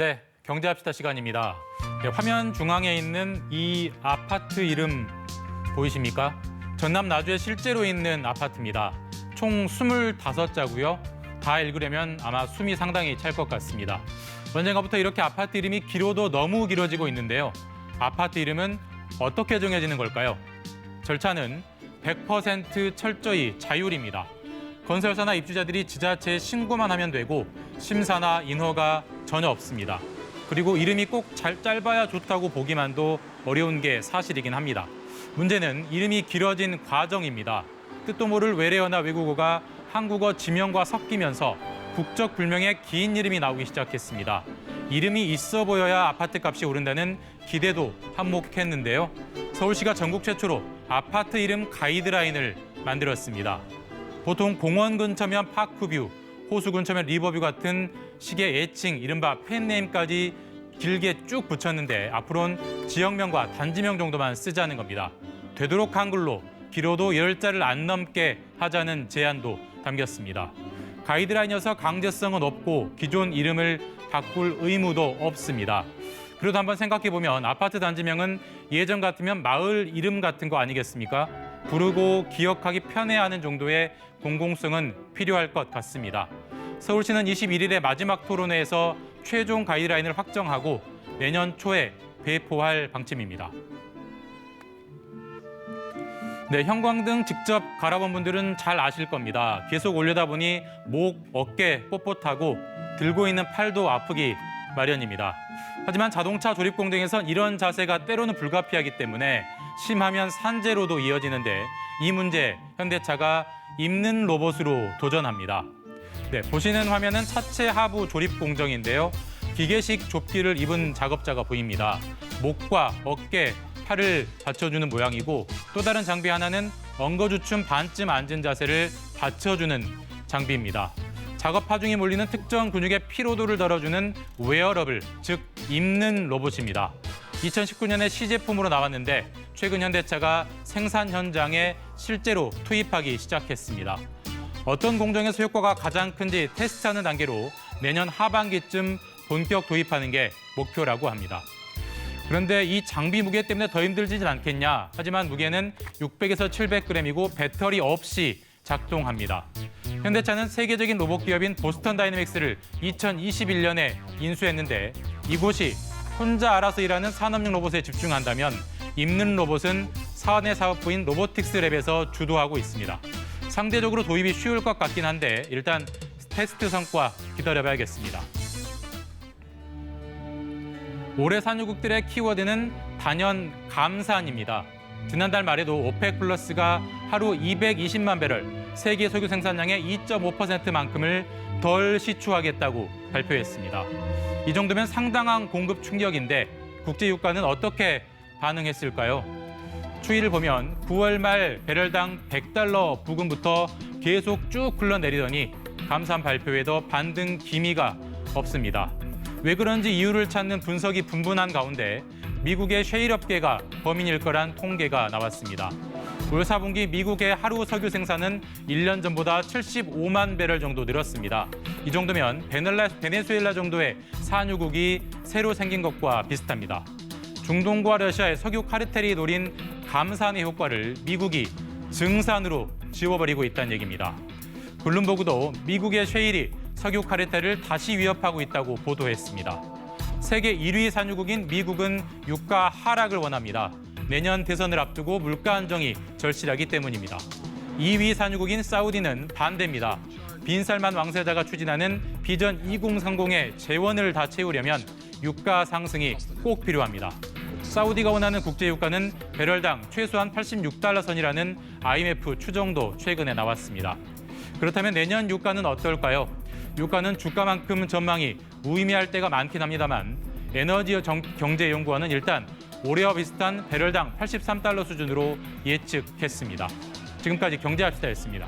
네, 경제합시다 시간입니다. 네, 화면 중앙에 있는 이 아파트 이름 보이십니까? 전남 나주에 실제로 있는 아파트입니다. 총 25자고요. 다 읽으려면 아마 숨이 상당히 찰 것 같습니다. 언젠가부터 이렇게 아파트 이름이 길어도 너무 길어지고 있는데요. 아파트 이름은 어떻게 정해지는 걸까요? 절차는 100% 철저히 자율입니다. 건설사나 입주자들이 지자체에 신고만 하면 되고 심사나 인허가 전혀 없습니다. 그리고 이름이 꼭 짧아야 좋다고 보기만도 어려운 게 사실이긴 합니다. 문제는 이름이 길어진 과정입니다. 뜻도 모를 외래어나 외국어가 한국어 지명과 섞이면서 국적 불명의 긴 이름이 나오기 시작했습니다. 이름이 있어 보여야 아파트 값이 오른다는 기대도 한몫했는데요. 서울시가 전국 최초로 아파트 이름 가이드라인을 만들었습니다. 보통 공원 근처면 파크뷰, 호수 근처면 리버뷰 같은 식의 애칭, 이른바 팬네임까지 길게 쭉 붙였는데 앞으로는 지역명과 단지명 정도만 쓰자는 겁니다. 되도록 한글로 길어도 10자를 안 넘게 하자는 제안도 담겼습니다. 가이드라인이어서 강제성은 없고 기존 이름을 바꿀 의무도 없습니다. 그래도 한번 생각해보면 아파트 단지명은 예전 같으면 마을 이름 같은 거 아니겠습니까? 부르고 기억하기 편해하는 정도의 공공성은 필요할 것 같습니다. 서울시는 21일에 마지막 토론회에서 최종 가이드라인을 확정하고 내년 초에 배포할 방침입니다. 네, 형광등 직접 갈아본 분들은 잘 아실 겁니다. 계속 올려다 보니 목, 어깨 뻣뻣하고 들고 있는 팔도 아프기 마련입니다. 하지만 자동차 조립 공정에선 이런 자세가 때로는 불가피하기 때문에 심하면 산재로도 이어지는데 이 문제 현대차가 입는 로봇으로 도전합니다. 네, 보시는 화면은 차체 하부 조립 공정인데요. 기계식 좁기를 입은 작업자가 보입니다. 목과 어깨, 팔을 받쳐주는 모양이고 또 다른 장비 하나는 엉거주춤 반쯤 앉은 자세를 받쳐주는 장비입니다. 작업 하중이 몰리는 특정 근육의 피로도를 덜어주는 웨어러블, 즉 입는 로봇입니다. 2019년에 시제품으로 나왔는데 최근 현대차가 생산 현장에 실제로 투입하기 시작했습니다. 어떤 공정에서 효과가 가장 큰지 테스트하는 단계로 내년 하반기쯤 본격 도입하는 게 목표라고 합니다. 그런데 이 장비 무게 때문에 더 힘들지는 않겠냐? 하지만 무게는 600에서 700g이고 배터리 없이 작동합니다. 현대차는 세계적인 로봇 기업인 보스턴 다이내믹스를 2021년에 인수했는데 이곳이 혼자 알아서 일하는 산업용 로봇에 집중한다면 입는 로봇은 사내 사업부인 로보틱스랩에서 주도하고 있습니다. 상대적으로 도입이 쉬울 것 같긴 한데 일단 테스트 성과 기다려봐야겠습니다. 올해 산유국들의 키워드는 단연 감산입니다. 지난달 말에도 오펙 플러스가 하루 220만 배럴, 세계 석유 생산량의 2.5%만큼을 덜 시추하겠다고 발표했습니다. 이 정도면 상당한 공급 충격인데 국제유가는 어떻게 반응했을까요? 추이를 보면 9월 말 배럴당 $100 부근부터 계속 쭉 흘러내리더니 감산 발표에도 반등 기미가 없습니다. 왜 그런지 이유를 찾는 분석이 분분한 가운데 미국의 셰일 업계가 범인일 거란 통계가 나왔습니다. 올 4분기 미국의 하루 석유 생산은 1년 전보다 75만 배럴 정도 늘었습니다. 이 정도면 베네수엘라 정도의 산유국이 새로 생긴 것과 비슷합니다. 중동과 러시아의 석유 카르텔이 노린 감산의 효과를 미국이 증산으로 지워버리고 있다는 얘기입니다. 블룸버그도 미국의 셰일이 석유 카르텔을 다시 위협하고 있다고 보도했습니다. 세계 1위 산유국인 미국은 유가 하락을 원합니다. 내년 대선을 앞두고 물가 안정이 절실하기 때문입니다. 2위 산유국인 사우디는 반대입니다. 빈살만 왕세자가 추진하는 비전 2030의 재원을 다 채우려면 유가 상승이 꼭 필요합니다. 사우디가 원하는 국제유가는 배럴당 최소한 $86 선이라는 IMF 추정도 최근에 나왔습니다. 그렇다면 내년 유가는 어떨까요? 유가는 주가만큼 전망이 무의미할 때가 많긴 합니다만 에너지경제연구원은 일단 올해와 비슷한 배럴당 $83 수준으로 예측했습니다. 지금까지 경제합시다였습니다.